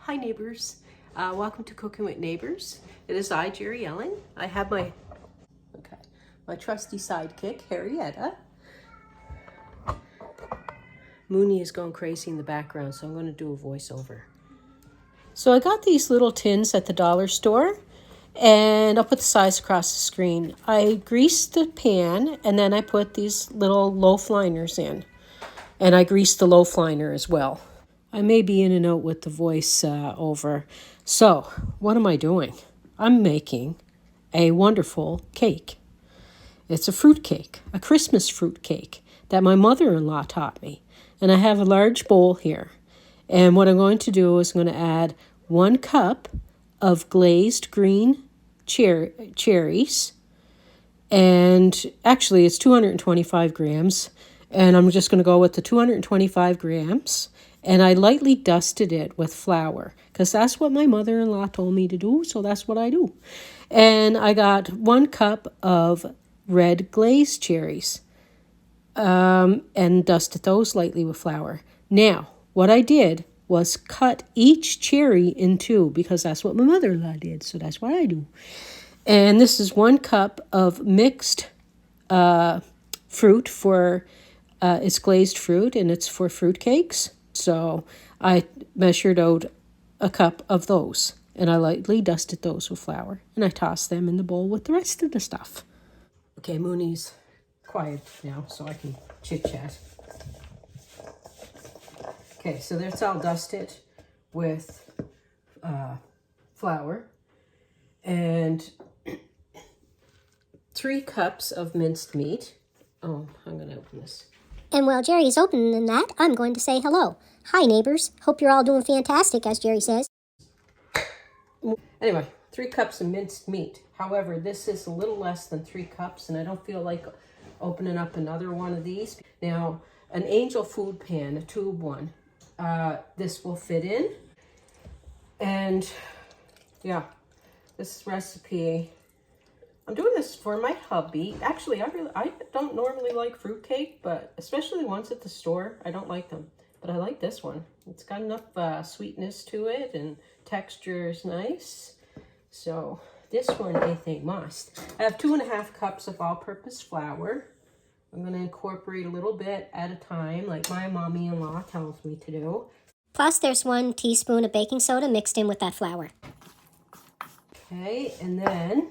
Hi neighbors, welcome to Cooking with Neighbors. It is I, Jerri-ellen. I have my trusty sidekick, Henrietta. Mooney is going crazy in the background, so I'm going to do a voiceover. So I got these little tins at the dollar store, and I'll put the size across the screen. I greased the pan, and then I put these little loaf liners in, and I greased the loaf liner as well. I may be in and out with the voice over. So, what am I doing? I'm making a wonderful cake. It's a fruit cake, a Christmas fruit cake that my mother-in-law taught me. And I have a large bowl here. And what I'm going to do is I'm going to add 1 cup of glazed green cherries. And actually, it's 225 grams. And I'm just going to go with the 225 grams. And I lightly dusted it with flour because that's what my mother-in-law told me to do, so that's what I do. And I got 1 cup of red glazed cherries and dusted those lightly with flour. Now, what I did was cut each cherry in 2 because that's what my mother-in-law did, so that's what I do. And this is 1 cup of mixed fruit for, it's glazed fruit and it's for fruit cakes. So I measured out a cup of those and I lightly dusted those with flour and I tossed them in the bowl with the rest of the stuff. Okay, Mooney's quiet now so I can chit chat. Okay, so that's all dusted with flour and 3 cups of minced meat. Oh, I'm going to open this. And while Jerri is opening that, I'm going to say hello. Hi, neighbors. Hope you're all doing fantastic, as Jerri says. Anyway, 3 cups of minced meat. However, this is a little less than 3 cups, and I don't feel like opening up another one of these. Now, an Angel food pan, a tube one, this will fit in. And, yeah, this recipe, I'm doing this for my hubby. Actually, I don't normally like fruitcake, but especially the ones at the store, I don't like them. But I like this one. It's got enough sweetness to it and texture is nice. So this one I think must. I have 2.5 cups of all-purpose flour. I'm going to incorporate a little bit at a time like my mommy-in-law tells me to do. Plus, there's 1 teaspoon of baking soda mixed in with that flour. Okay, and then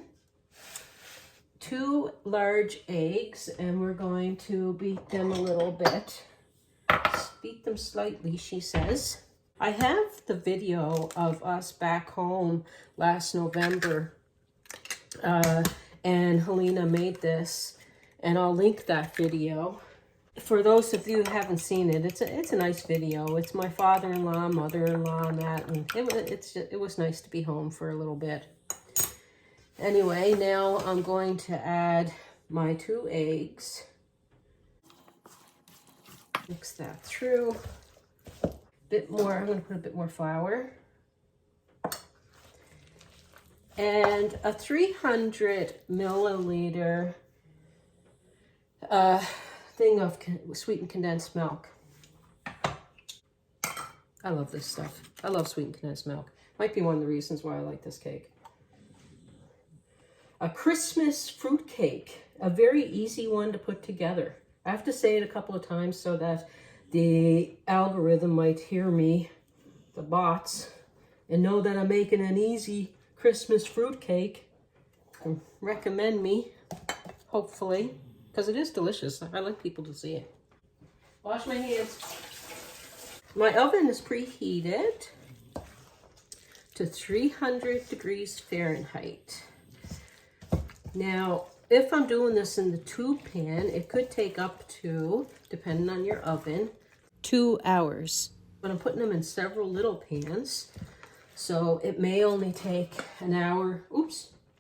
2 large eggs, and we're going to beat them a little bit. Beat them slightly, she says. I have the video of us back home last November, and Helena made this, and I'll link that video. For those of you who haven't seen it, it's a nice video. It's my father-in-law, mother-in-law, and that, and it was nice to be home for a little bit. Anyway, now I'm going to add my 2 eggs. Mix that through. Bit more, I'm going to put a bit more flour. And a 300 milliliter thing of sweetened condensed milk. I love this stuff. I love sweetened condensed milk. Might be one of the reasons why I like this cake. A Christmas fruit cake. A very easy one to put together. I have to say it a couple of times so that the algorithm might hear me, the bots, and know that I'm making an easy Christmas fruit cake and recommend me, hopefully, because it is delicious. I like people to see it. Wash my hands. My oven is preheated to 300 degrees Fahrenheit. Now, if I'm doing this in the tube pan, it could take up to, depending on your oven, 2 hours. But I'm putting them in several little pans, so it may only take an hour,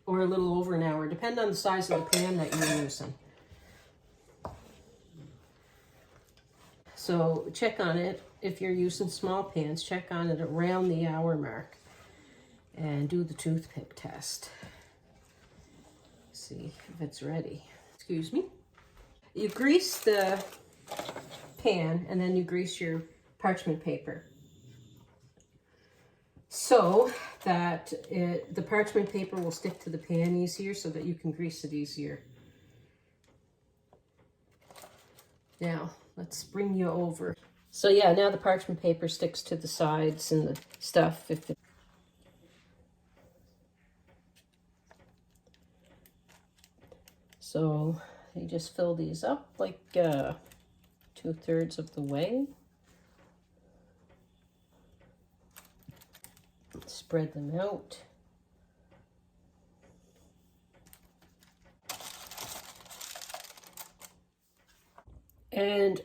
or a little over an hour, depending on the size of the pan that you're using. So check on it. If you're using small pans, check on it around the hour mark and do the toothpick test. See if it's ready. Excuse me. You grease the pan and then you grease your parchment paper. so that the parchment paper will stick to the pan easier so that you can grease it easier. Now, let's bring you over. So yeah, now the parchment paper sticks to the sides and the stuff. So you just fill these up like 2/3 of the way. Spread them out. And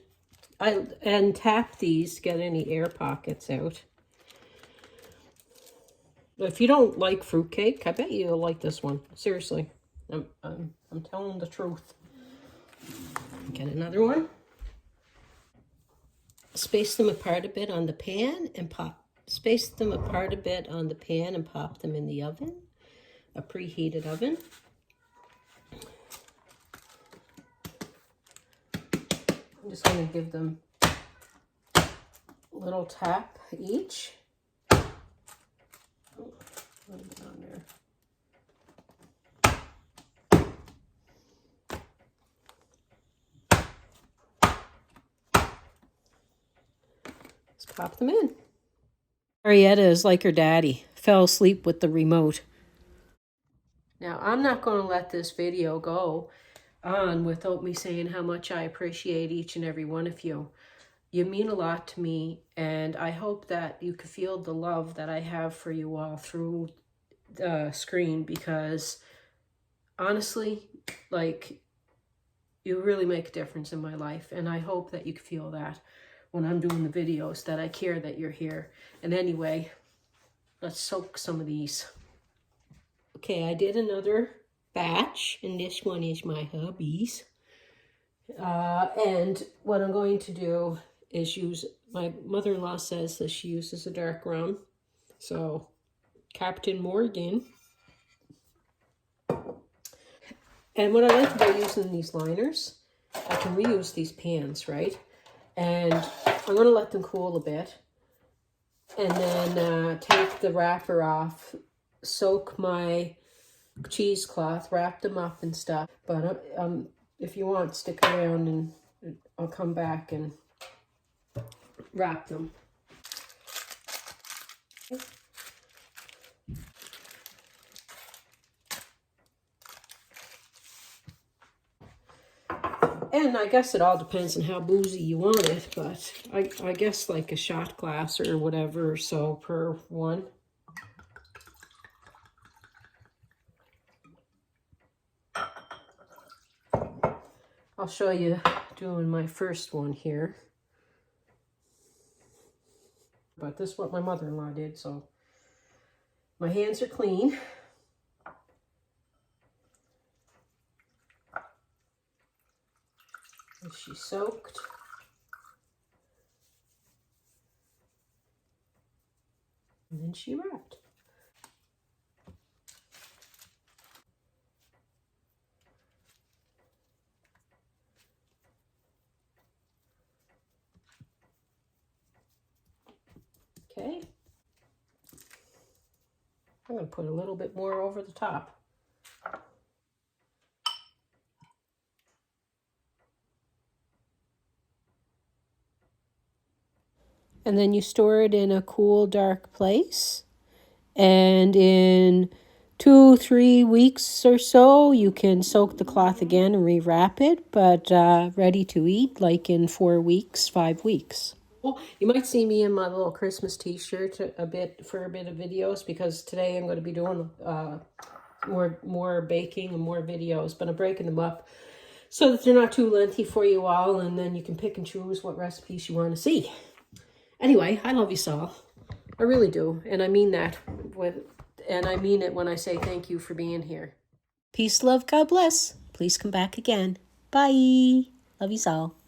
tap these to get any air pockets out. If you don't like fruitcake, I bet you'll like this one. Seriously, I'm telling the truth. Get another one. Space them apart a bit on the pan and pop. Space them apart a bit on the pan and pop them in the oven, a preheated oven. I'm just going to give them a little tap each. Oh, a little bit on there. Let's pop them in. Marietta is like her daddy, fell asleep with the remote. Now, I'm not going to let this video go on without me saying how much I appreciate each and every one of you. You mean a lot to me, and I hope that you can feel the love that I have for you all through the screen, because honestly, like, you really make a difference in my life, and I hope that you can feel that when I'm doing the videos, that I care that you're here. And anyway, let's soak some of these. Okay, I did another batch, and this one is my hubby's. And what I'm going to do is use, my mother-in-law says that she uses a dark rum. So, Captain Morgan. And what I like about using these liners, I can reuse these pans, right? And I'm going to let them cool a bit. And then take the wrapper off, soak my cheesecloth, wrap them up and stuff. But if you want, stick around and I'll come back and wrap them. And I guess it all depends on how boozy you want it, but I guess like a shot glass or whatever or so per one. I'll show you doing my first one here. But this is what my mother-in-law did, so my hands are clean. And she soaked. And then she wrapped. Okay. I'm going to put a little bit more over the top. And then you store it in a cool, dark place. And in 2-3 weeks or so, you can soak the cloth again and rewrap it, but ready to eat like in 4 weeks, 5 weeks. You might see me in my little Christmas t-shirt for a bit of videos, because today I'm going to be doing more baking and more videos, but I'm breaking them up so that they're not too lengthy for you all, and then you can pick and choose what recipes you want to see. Anyway, I love you all. I really do. And I mean that and I mean it when I say thank you for being here. Peace, love, God bless. Please come back again. Bye. Love you all.